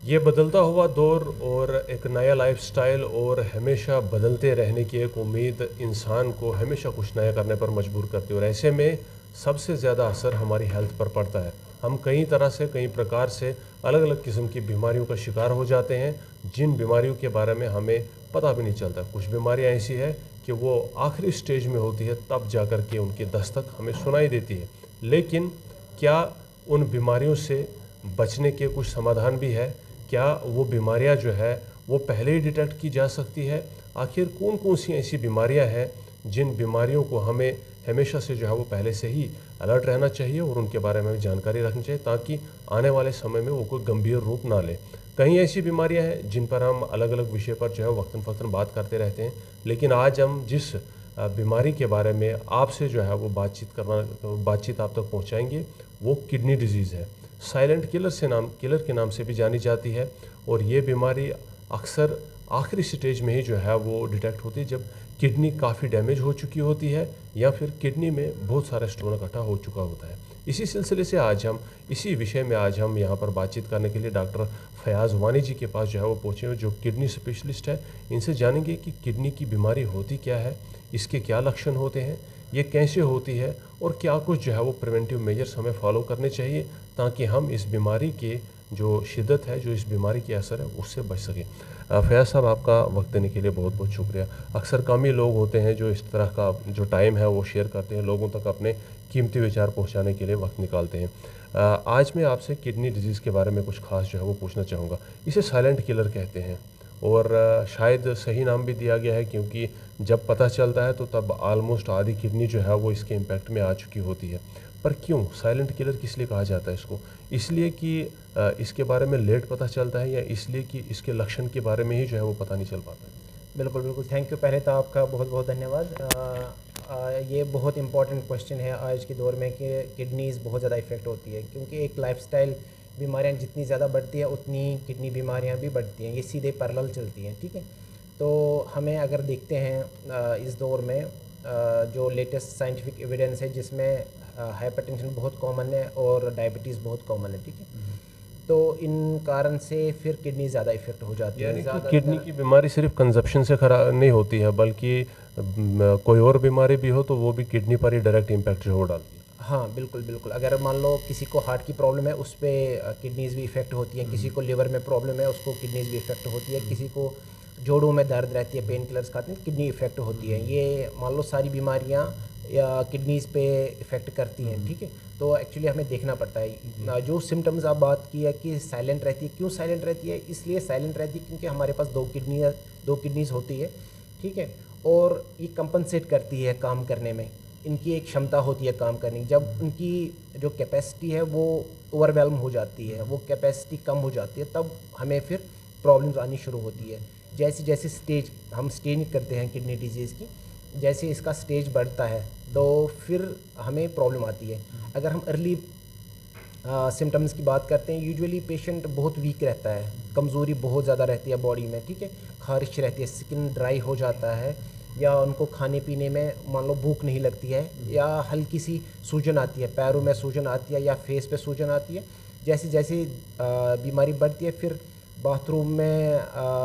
ये बदलता हुआ दौर और एक नया लाइफस्टाइल और हमेशा बदलते रहने की एक उम्मीद इंसान को हमेशा कुछ नया करने पर मजबूर करती है, और ऐसे में सबसे ज़्यादा असर हमारी हेल्थ पर पड़ता है। हम कई तरह से, कई प्रकार से अलग अलग किस्म की बीमारियों का शिकार हो जाते हैं, जिन बीमारियों के बारे में हमें पता भी नहीं चलता। कुछ बीमारियां ऐसी है कि वो आखिरी स्टेज में होती है, तब जाकर के उनकी दस्तक हमें सुनाई देती है। लेकिन क्या उन बीमारियों से बचने के कुछ समाधान भी है? क्या वो बीमारियां जो है वो पहले ही डिटेक्ट की जा सकती है? आखिर कौन कौन सी ऐसी बीमारियां हैं जिन बीमारियों को हमें हमेशा से जो है वो पहले से ही अलर्ट रहना चाहिए और उनके बारे में जानकारी रखनी चाहिए, ताकि आने वाले समय में वो कोई गंभीर रूप ना ले। कई ऐसी बीमारियां हैं जिन पर हम अलग अलग विषय पर जो है वक्तन फ़क्तन बात करते रहते हैं, लेकिन आज हम जिस बीमारी के बारे में आपसे जो है वो बातचीत आप तक पहुंचाएंगे, वो किडनी डिजीज़ है। साइलेंट किलर के नाम से भी जानी जाती है, और ये बीमारी अक्सर आखिरी स्टेज में ही जो है वो डिटेक्ट होती है, जब किडनी काफ़ी डैमेज हो चुकी होती है या फिर किडनी में बहुत सारा स्टोन इकट्ठा हो चुका होता है। इसी सिलसिले से इसी विषय में आज हम यहाँ पर बातचीत करने के लिए डॉक्टर फयाज़ वानी जी के पास जो है वो पहुँचे हैं, जो किडनी स्पेशलिस्ट है। इनसे जानेंगे कि किडनी की बीमारी होती क्या है, इसके क्या लक्षण होते हैं, ये कैसे होती है, और क्या कुछ जो है वो प्रिवेंटिव मेजर्स हमें फॉलो करने चाहिए, ताकि हम इस बीमारी के जो शिद्दत है, जो इस बीमारी के असर है, उससे बच सकें। फयाज़ साहब, आपका वक्त देने के लिए बहुत बहुत शुक्रिया। अक्सर कम ही लोग होते हैं जो इस तरह का जो टाइम है वो शेयर करते हैं, लोगों तक अपने कीमती विचार पहुंचाने के लिए वक्त निकालते हैं। आज मैं आपसे किडनी डिजीज़ के बारे में कुछ खास जो है वो पूछना चाहूँगा। इसे साइलेंट किलर कहते हैं, और शायद सही नाम भी दिया गया है, क्योंकि जब पता चलता है तो तब ऑलमोस्ट आधी किडनी जो है वो इसके इम्पैक्ट में आ चुकी होती है। पर क्यों साइलेंट किलर किस लिए कहा जाता है इसको? इसलिए कि इसके बारे में लेट पता चलता है, या इसलिए कि इसके लक्षण के बारे में ही जो है वो पता नहीं चल पाता है? बिल्कुल बिल्कुल, थैंक यू। पहले तो आपका बहुत बहुत धन्यवाद। ये बहुत इंपॉर्टेंट क्वेश्चन है आज के दौर में कि किडनीज़ बहुत ज़्यादा इफ़ेक्ट होती है, क्योंकि एक लाइफस्टाइल बीमारियां जितनी ज़्यादा बढ़ती है उतनी किडनी बीमारियां भी बढ़ती हैं, ये सीधे पैरेलल चलती हैं। ठीक है, तो हमें अगर देखते हैं इस दौर में जो लेटेस्ट साइंटिफिक एविडेंस है, जिसमें हाइपरटेंशन बहुत कॉमन है और डायबिटीज़ बहुत कॉमन है। ठीक है, तो इन कारण से फिर किडनी ज़्यादा इफ़ेक्ट हो जाती है। यानी कि किडनी की बीमारी सिर्फ कंजप्शन से खराब नहीं होती है, बल्कि कोई और बीमारी भी हो तो वो भी किडनी पर ही डायरेक्ट इम्पैक्ट जो डालती है। हाँ बिल्कुल बिल्कुल, अगर मान लो किसी को हार्ट की प्रॉब्लम है, उस पर किडनीज़ भी इफ़ेक्ट होती हैं। किसी को लिवर में प्रॉब्लम है, उसको किडनीज़ भी इफ़ेक्ट होती है। किसी को जोड़ों में दर्द रहती है, पेन किलर्स खाते हैं, किडनी इफ़ेक्ट होती है। ये मान लो सारी बीमारियाँ या किडनीज़ पे इफ़ेक्ट करती हैं। ठीक है, तो एक्चुअली हमें देखना पड़ता है। जो सिम्टम्स आप बात की है कि साइलेंट रहती है, क्यों साइलेंट रहती है? इसलिए साइलेंट रहती है क्योंकि हमारे पास दो किडनीज़ होती है। ठीक है, और ये कंपनसेट करती है काम करने में। इनकी एक क्षमता होती है काम करने की। जब उनकी जो कैपेसिटी है वो ओवरवेलम हो जाती है, वो कैपेसिटी कम हो जाती है, तब हमें फिर प्रॉब्लम्स आनी शुरू होती है। जैसे जैसे हम स्टेज करते हैं किडनी डिजीज़ की, जैसे इसका स्टेज बढ़ता है तो फिर हमें प्रॉब्लम आती है। अगर हम अर्ली सिम्टम्स की बात करते हैं, यूजुअली पेशेंट बहुत वीक रहता है, कमज़ोरी बहुत ज़्यादा रहती है बॉडी में। ठीक है, खारिश रहती है, स्किन ड्राई हो जाता है, या उनको खाने पीने में मान लो भूख नहीं लगती है, या हल्की सी सूजन आती है, पैरों में सूजन आती है या फेस पे सूजन आती है। जैसे जैसे बीमारी बढ़ती है, फिर बाथरूम में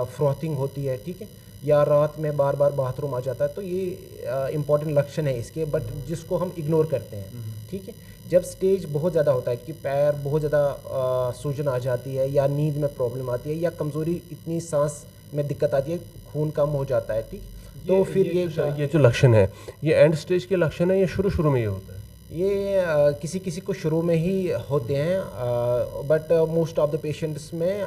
फ्रॉथिंग होती है। ठीक है, या रात में बार बार बाथरूम आ जाता है। तो ये इंपॉर्टेंट लक्षण है इसके, बट जिसको हम इग्नोर करते हैं। ठीक है, जब स्टेज बहुत ज़्यादा होता है कि पैर बहुत ज़्यादा सूजन आ जाती है, या नींद में प्रॉब्लम आती है, या कमज़ोरी इतनी सांस में दिक्कत आती है, खून कम हो जाता है। ठीक, तो फिर ये जो लक्षण है, ये एंड स्टेज के लक्षण है या शुरू शुरू में ये होता है? ये किसी किसी को शुरू में ही होते हैं, but most of the patients में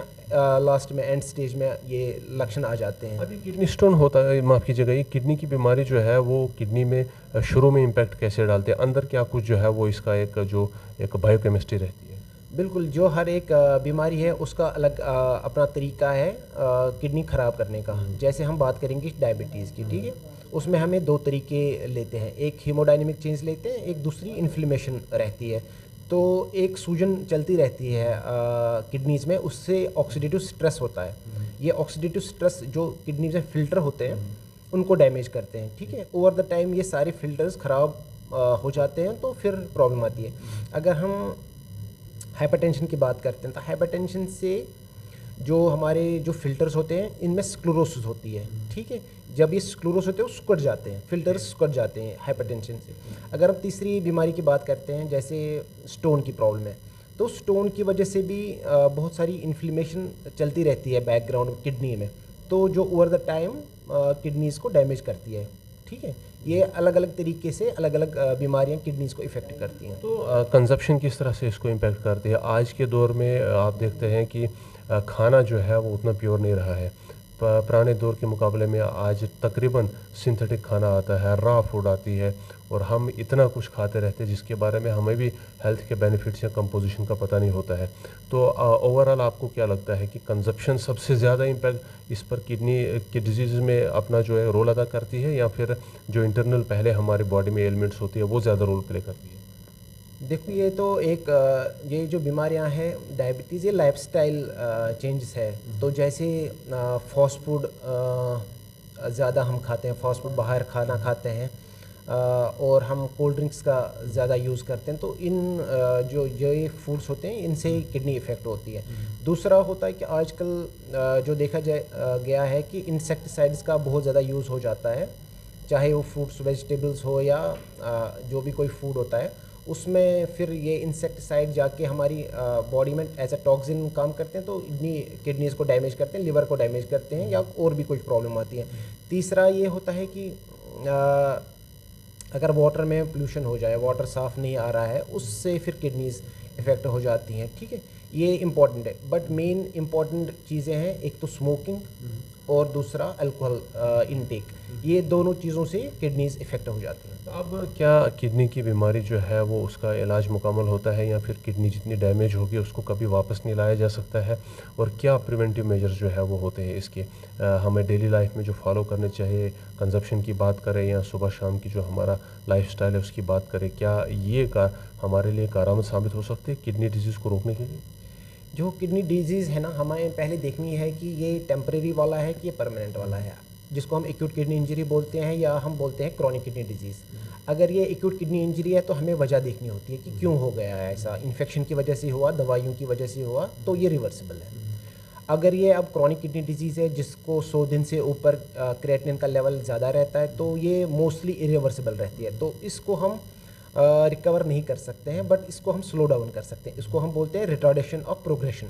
लास्ट में एंड स्टेज में ये लक्षण आ जाते हैं। अभी किडनी स्टोन होता है, माफ़ कीजिएगा, ये किडनी की बीमारी जो है वो किडनी में शुरू में इम्पैक्ट कैसे डालते हैं? अंदर क्या कुछ जो है वो इसका एक बायोकेमिस्ट्री रहती है? बिल्कुल, जो हर एक बीमारी है उसका अलग अपना तरीका है किडनी ख़राब करने का। जैसे हम बात करेंगे डायबिटीज़ की। ठीक है, उसमें हमें दो तरीके लेते हैं, एक हीमोडायनेमिक चेंज लेते हैं, एक दूसरी इन्फ्लेमेशन रहती है। तो एक सूजन चलती रहती है किडनीज़ में, उससे ऑक्सीडेटिव स्ट्रेस होता है। ये ऑक्सीडेटिव स्ट्रेस जो किडनी में फ़िल्टर होते हैं उनको डैमेज करते हैं। ठीक है, ओवर द टाइम ये सारे फिल्टर्स ख़राब हो जाते हैं, तो फिर प्रॉब्लम आती है। अगर हम हाइपरटेंशन की बात करते हैं, तो हाइपरटेंशन से जो हमारे जो फिल्टर्स होते हैं इनमें स्क्लेरोसिस होती है, ठीक है। जब ये स्क्लेरोसिस होते हैं वो सिकुड़ जाते हैं, फिल्टर्स सिकुड़ जाते हैं हाइपरटेंशन से। अगर हम तीसरी बीमारी की बात करते हैं, जैसे स्टोन की प्रॉब्लम है, तो स्टोन की वजह से भी बहुत सारी इन्फ्लेमेशन चलती रहती है बैकग्राउंड किडनी में, तो जो ओवर द टाइम किडनीज़ को डैमेज करती है, ठीक है। ये अलग अलग तरीके से अलग अलग बीमारियां किडनीज़ को इफ़ेक्ट करती हैं। तो कंजप्शन किस तरह से इसको इम्पेक्ट करती है? आज के दौर में आप देखते हैं कि खाना जो है वो उतना प्योर नहीं रहा है। पुराने दौर के मुकाबले में आज तकरीबन सिंथेटिक खाना आता है, रॉ फूड आती है, और हम इतना कुछ खाते रहते हैं जिसके बारे में हमें भी हेल्थ के बेनिफिट्स या कंपोजिशन का पता नहीं होता है। तो ओवरऑल आपको क्या लगता है कि कंजप्शन सबसे ज़्यादा इम्पैक्ट इस पर किडनी की डिजीज़ में अपना जो है रोल अदा करती है, या फिर जो इंटरनल पहले हमारे बॉडी में एलिमेंट्स होती है वो ज़्यादा रोल प्ले करती है? देखो, ये तो एक ये जो बीमारियां हैं डायबिटीज़, ये लाइफस्टाइल चेंजेस है। तो जैसे फास्ट फूड ज़्यादा हम खाते हैं, फास्ट फूड बाहर खाना खाते हैं, और हम कोल्ड ड्रिंक्स का ज़्यादा यूज़ करते हैं, तो इन जो ये फूड्स होते हैं इनसे किडनी इफ़ेक्ट होती है। दूसरा होता है कि आजकल जो देखा गया है कि इंसेक्टिसाइड्स का बहुत ज़्यादा यूज़ हो जाता है, चाहे वो फ्रूट्स वेजिटेबल्स हो या जो भी कोई फूड होता है, उसमें फिर ये इंसेक्टिसाइड जाके हमारी बॉडी में एज अ टॉक्सिन काम करते हैं, तो किडनीज़ को डैमेज करते हैं, लिवर को डैमेज करते हैं, या और भी कुछ प्रॉब्लम आती है। तीसरा ये होता है कि अगर वाटर में पोल्यूशन हो जाए, वाटर साफ़ नहीं आ रहा है, उससे फिर किडनीज़ इफ़ेक्ट हो जाती हैं, ठीक है। ये इम्पॉर्टेंट है, बट मेन इम्पॉर्टेंट चीज़ें हैं, एक तो स्मोकिंग और दूसरा अल्कोहल इनटेक। ये दोनों चीज़ों से किडनीज़ इफ़ेक्ट हो जाती हैं। अब क्या किडनी की बीमारी जो है वो उसका इलाज मुकम्मल होता है, या फिर किडनी जितनी डैमेज होगी उसको कभी वापस नहीं लाया जा सकता है? और क्या प्रिवेंटिव मेजर्स जो है वो होते हैं इसके, हमें डेली लाइफ में जो फॉलो करने चाहिए? कंजप्शन की बात करें या सुबह शाम की जो हमारा लाइफस्टाइल है उसकी बात करें, क्या ये का हमारे लिए कारगर साबित हो सकते हैं किडनी डिजीज़ को रोकने के लिए? जो किडनी डिजीज़ है ना, हमें पहले देखनी है कि ये टेम्परेरी वाला है कि ये परमानेंट वाला है, जिसको हम एक्यूट किडनी इंजरी बोलते हैं, या हम बोलते हैं क्रॉनिक किडनी डिजीज़। अगर ये एक्यूट किडनी इंजरी है तो हमें वजह देखनी होती है कि क्यों हो गया है ऐसा, इन्फेक्शन की वजह से हुआ, दवाइयों की वजह से हुआ, तो ये रिवर्सिबल है। अगर ये अब क्रॉनिक किडनी डिजीज़ है जिसको 100 दिन से ऊपर क्रिएटिनिन का लेवल ज़्यादा रहता है, तो ये मोस्टली इरिवर्सिबल रहती है, तो इसको हम रिकवर नहीं कर सकते हैं, बट इसको हम स्लो डाउन कर सकते हैं। इसको हम बोलते हैं retardation of progression.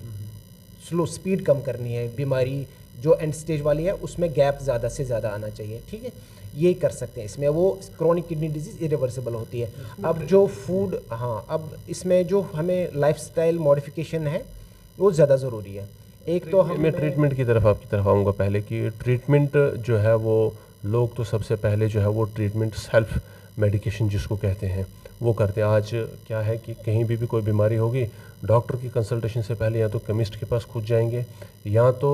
Slow speed कम करनी है, बीमारी जो एंड स्टेज वाली है उसमें गैप ज़्यादा से ज़्यादा आना चाहिए, ठीक है। ये कर सकते हैं इसमें, वो क्रॉनिक किडनी डिजीज़ इरिवर्सिबल होती है। अब जो फूड, हाँ, अब इसमें जो हमें लाइफस्टाइल मॉडिफिकेशन है वो ज़्यादा ज़रूरी है। एक तो मैं ट्रीटमेंट की तरफ आपकी तरफ आऊँगा पहले, कि ट्रीटमेंट जो है वो लोग तो सबसे पहले जो है वो ट्रीटमेंट सेल्फ मेडिकेशन जिसको कहते हैं वो करते हैं। आज क्या है कि कहीं भी कोई बीमारी होगी, डॉक्टर की कंसल्टेशन से पहले या तो केमिस्ट के पास खुद जाएंगे, या तो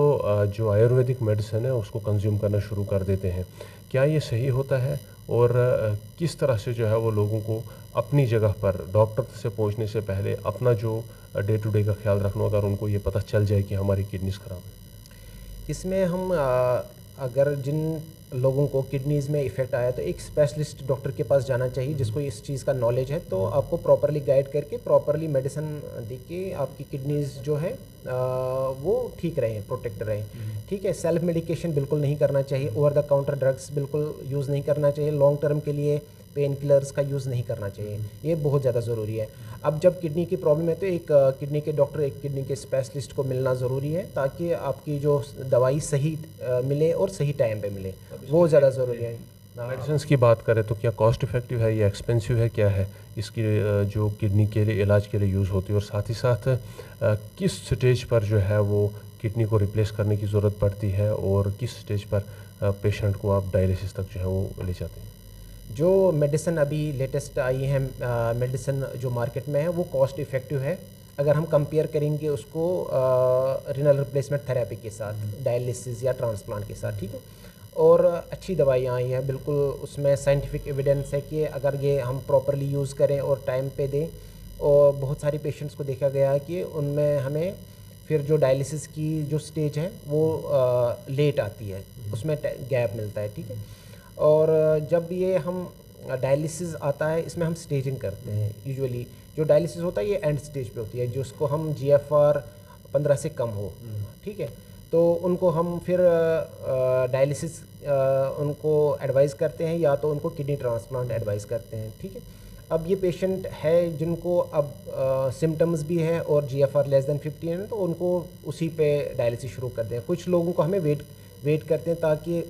जो आयुर्वेदिक मेडिसिन है उसको कंज्यूम करना शुरू कर देते हैं। क्या ये सही होता है? और किस तरह से जो है वो लोगों को अपनी जगह पर डॉक्टर से पहुंचने से पहले अपना जो डे टू डे का ख्याल रखना, अगर उनको ये पता चल जाए कि हमारी किडनीज ख़राब है? इसमें हम अगर जिन लोगों को किडनीज़ में इफ़ेक्ट आया तो एक स्पेशलिस्ट डॉक्टर के पास जाना चाहिए जिसको इस चीज़ का नॉलेज है, तो आपको प्रॉपरली गाइड करके प्रॉपरली मेडिसिन दे के आपकी किडनीज़ जो है वो ठीक रहें, प्रोटेक्ट रहें, ठीक है। सेल्फ मेडिकेशन बिल्कुल नहीं करना चाहिए, ओवर द काउंटर ड्रग्स बिल्कुल यूज़ नहीं करना चाहिए, लॉन्ग टर्म के लिए पेन किलर्स का यूज़ नहीं करना चाहिए, ये बहुत ज़्यादा ज़रूरी है। अब जब किडनी की प्रॉब्लम है तो एक किडनी के डॉक्टर, एक किडनी के स्पेशलिस्ट को मिलना ज़रूरी है, ताकि आपकी जो दवाई सही मिले और सही टाइम पे मिले, वो ज़्यादा ज़रूरी है। मेडिसिन की बात करें तो क्या कॉस्ट इफ़ेक्टिव है या एक्सपेंसिव है, क्या है इसकी जो किडनी के लिए इलाज के लिए यूज़ होती है? और साथ ही साथ किस स्टेज पर जो है वो किडनी को रिप्लेस करने की ज़रूरत पड़ती है, और किस स्टेज पर पेशेंट को आप डायलिसिस तक जो है वो ले जाते हैं? जो मेडिसिन अभी लेटेस्ट आई है, मेडिसिन जो मार्केट में है, वो कॉस्ट इफ़ेक्टिव है अगर हम कंपेयर करेंगे उसको रिनल रिप्लेसमेंट थेरेपी के साथ, डायलिसिस या ट्रांसप्लांट के साथ, ठीक है। और अच्छी दवाइयाँ आई हैं, बिल्कुल उसमें साइंटिफिक एविडेंस है कि अगर ये हम प्रॉपरली यूज़ करें और टाइम पे दें, और बहुत सारी पेशेंट्स को देखा गया है कि उनमें हमें फिर जो डायलिसिस की जो स्टेज है वो लेट आती है, उसमें गैप मिलता है, ठीक है। और जब ये हम डायलिसिस आता है, इसमें हम स्टेजिंग करते हैं यूजुअली। जो डायलिसिस होता है ये एंड स्टेज पे होती है, जिसको हम GFR 15 से कम हो, ठीक है, तो उनको हम फिर डायलिसिस उनको एडवाइस करते हैं या तो उनको किडनी ट्रांसप्लांट एडवाइस करते हैं, ठीक है। अब ये पेशेंट है जिनको अब सिम्टम्स भी है और GFR लेस देन 15 है, तो उनको उसी पे डायलिसिस शुरू करते हैं। कुछ लोगों को हमें वेट करते हैं ताकि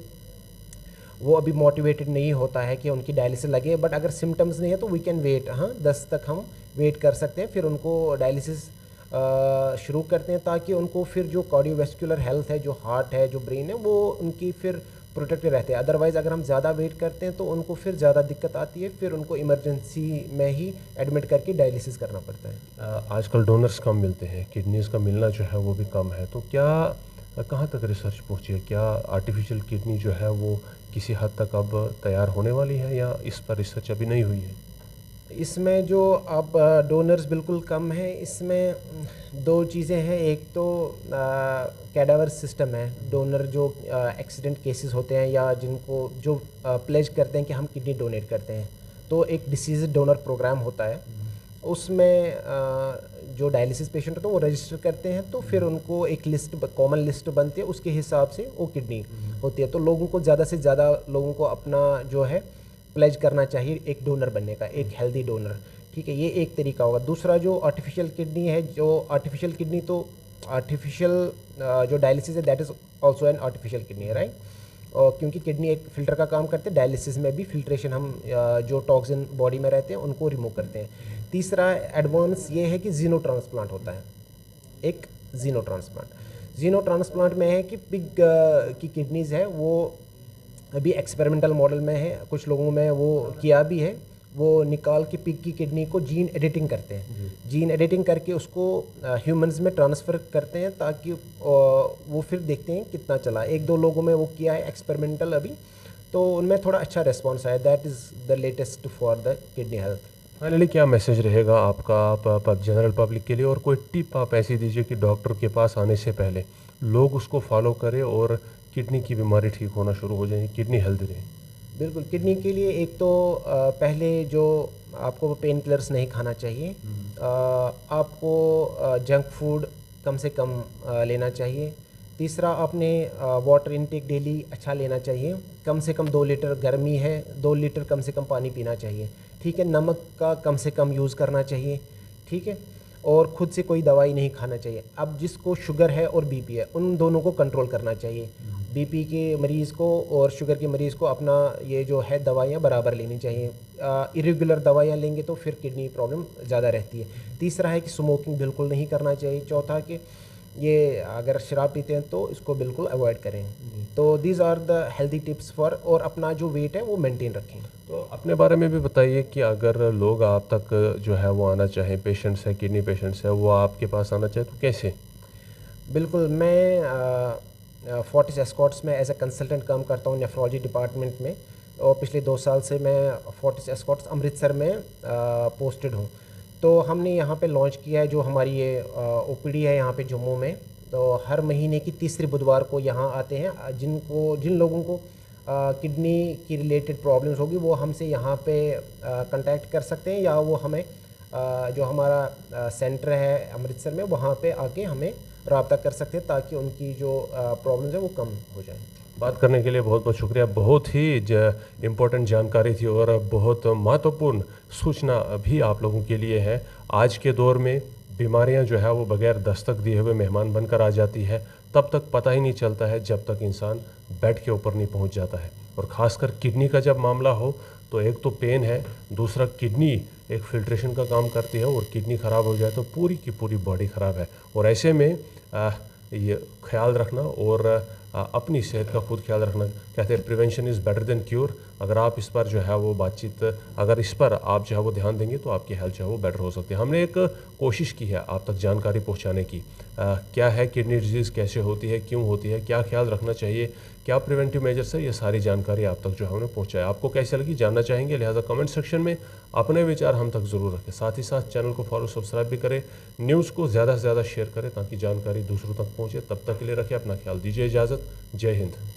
वो अभी मोटिवेटेड नहीं होता है कि उनकी डायलिसिस लगे, बट अगर सिम्टम्स नहीं है तो वी कैन वेट, हाँ 10 तक हम वेट कर सकते हैं, फिर उनको डायलिसिस शुरू करते हैं ताकि उनको फिर जो कार्डियोवैस्कुलर हेल्थ है, जो हार्ट है, जो ब्रेन है, वो उनकी फिर प्रोटेक्टेड रहते हैं। अदरवाइज़ अगर हम ज़्यादा वेट करते हैं तो उनको फिर ज़्यादा दिक्कत आती है, फिर उनको इमरजेंसी में ही एडमिट करके डायलिसिस करना पड़ता है। आजकल डोनर्स कम मिलते हैं, किडनीज़ का मिलना जो है वो भी कम है, तो क्या कहाँ तक रिसर्च पहुँची है? क्या आर्टिफिशियल किडनी जो है वो किसी हद तक अब तैयार होने वाली है या इस पर रिसर्च अभी नहीं हुई है? इसमें जो अब डोनर्स बिल्कुल कम है, इसमें दो चीज़ें हैं। एक तो कैडावर सिस्टम है, डोनर जो एक्सीडेंट केसेस होते हैं या जिनको जो प्लेज करते हैं कि हम किडनी डोनेट करते हैं, तो एक डिसीज डोनर प्रोग्राम होता है, उसमें जो डायलिसिस पेशेंट होते हैं वो रजिस्टर करते हैं, तो फिर उनको एक लिस्ट, कॉमन लिस्ट बनती है, उसके हिसाब से वो किडनी होती है। तो लोगों को ज़्यादा से ज़्यादा लोगों को अपना जो है प्लेज करना चाहिए एक डोनर बनने का, एक हेल्दी डोनर, ठीक है, ये एक तरीका होगा। दूसरा जो आर्टिफिशियल किडनी है, जो आर्टिफिशियल किडनी तो आर्टिफिशियल जो डायलिसिस है that is also an artificial kidney है, राइट। और क्योंकि किडनी एक फ़िल्टर का काम करते हैं, डायलिसिस में भी फिल्ट्रेशन, हम जो टॉक्सिन बॉडी में रहते हैं उनको रिमूव करते हैं। तीसरा एडवांस ये है कि जीनो ट्रांसप्लांट होता है, एक जीनो ट्रांसप्लांट में है कि पिग की किडनीज़ है वो अभी एक्सपेरिमेंटल मॉडल में है, कुछ लोगों में वो किया भी है, वो निकाल के पिग की किडनी को जीन एडिटिंग करते हैं, जीन एडिटिंग करके उसको ह्यूमंस में ट्रांसफ़र करते हैं ताकि वो फिर देखते हैं कितना चला। एक दो लोगों में वो किया है एक्सपेरिमेंटल अभी, तो उनमें थोड़ा अच्छा रिस्पॉन्स आया। That is the latest for the kidney health. Finally क्या मैसेज रहेगा आपका आप जनरल पब्लिक के लिए, और कोई टिप आप ऐसी दीजिए कि डॉक्टर के पास आने से पहले लोग उसको फॉलो करें और किडनी की बीमारी ठीक होना शुरू हो जाए, किडनी हेल्दी रहे? बिल्कुल, किडनी के लिए एक तो पहले जो आपको पेन किलर्स नहीं खाना चाहिए, आपको जंक फूड कम से कम लेना चाहिए। तीसरा, आपने वाटर इनटेक डेली अच्छा लेना चाहिए, कम से कम 2 लीटर, गर्मी है 2 लीटर कम से कम पानी पीना चाहिए, ठीक है। नमक का कम से कम यूज़ करना चाहिए, ठीक है। और खुद से कोई दवाई नहीं खाना चाहिए। अब जिसको शुगर है और बीपी है, उन दोनों को कंट्रोल करना चाहिए। बीपी के मरीज़ को और शुगर के मरीज़ को अपना ये जो है दवाइयाँ बराबर लेनी चाहिए। इरेगुलर दवाइयाँ लेंगे तो फिर किडनी प्रॉब्लम ज़्यादा रहती है। तीसरा है कि स्मोकिंग बिल्कुल नहीं करना चाहिए। चौथा कि ये अगर शराब पीते हैं तो इसको बिल्कुल अवॉइड करें। तो these are the healthy tips for, और अपना जो वेट है वो मेंटेन रखें। तो अपने बारे में भी बताइए कि अगर लोग आप तक जो है वो आना चाहें, पेशेंट्स है, किडनी पेशेंट्स है, वो आपके पास आना चाहें तो कैसे? बिल्कुल, मैं फोर्टिस एस्कॉर्ट्स में एज ए कंसल्टेंट काम करता हूँ नेफ्रोलॉजी डिपार्टमेंट में, और पिछले 2 साल से मैं फोर्टिस एस्कॉर्ट्स अमृतसर में पोस्टेड हूँ। तो हमने यहाँ पे लॉन्च किया है जो हमारी ये OPD है यहाँ पे जम्मू में। तो हर महीने की तीसरे बुधवार को यहाँ आते हैं जिन लोगों को किडनी की रिलेटेड प्रॉब्लम्स होगी वो हमसे यहाँ पे कांटेक्ट कर सकते हैं, या वो हमें जो हमारा सेंटर है अमृतसर में वहाँ पे आके हमें रब्ता कर सकते हैं ताकि उनकी जो प्रॉब्लम्स है वो कम हो जाए। बात करने के लिए बहुत बहुत शुक्रिया। बहुत ही इम्पोर्टेंट जानकारी थी और बहुत महत्वपूर्ण सूचना भी आप लोगों के लिए है। आज के दौर में बीमारियां जो है वो बगैर दस्तक दिए हुए मेहमान बनकर आ जाती है, तब तक पता ही नहीं चलता है जब तक इंसान बेड के ऊपर नहीं पहुंच जाता है। और ख़ासकर किडनी का जब मामला हो तो एक तो पेन है, दूसरा किडनी एक फिल्ट्रेशन का काम करती है, और किडनी ख़राब हो जाए तो पूरी की पूरी बॉडी ख़राब है। और ऐसे में ये ख्याल रखना और अपनी सेहत का खुद ख्याल रखना, कहते हैं prevention is better than cure. अगर आप इस पर जो है वो बातचीत, अगर इस पर आप जो है वो ध्यान देंगे तो आपकी हेल्थ जो है वो बेटर हो सकती है। हमने एक कोशिश की है आप तक जानकारी पहुंचाने की, क्या है किडनी डिजीज़, कैसे होती है, क्यों होती है, क्या ख्याल रखना चाहिए, क्या प्रिवेंटिव मेजर्स है, ये सारी जानकारी आप तक जो है हमने पहुँचाया। आपको कैसे लगी जानना चाहेंगे, लिहाजा कमेंट सेक्शन में अपने विचार हम तक ज़रूर रखें। साथ ही साथ चैनल को फॉलो सब्सक्राइब भी करें, न्यूज़ को ज़्यादा से ज़्यादा शेयर करें ताकि जानकारी दूसरों तक पहुँचे। तब तक के लिए रखें अपना ख्याल, दीजिए इजाज़त। जय हिंद।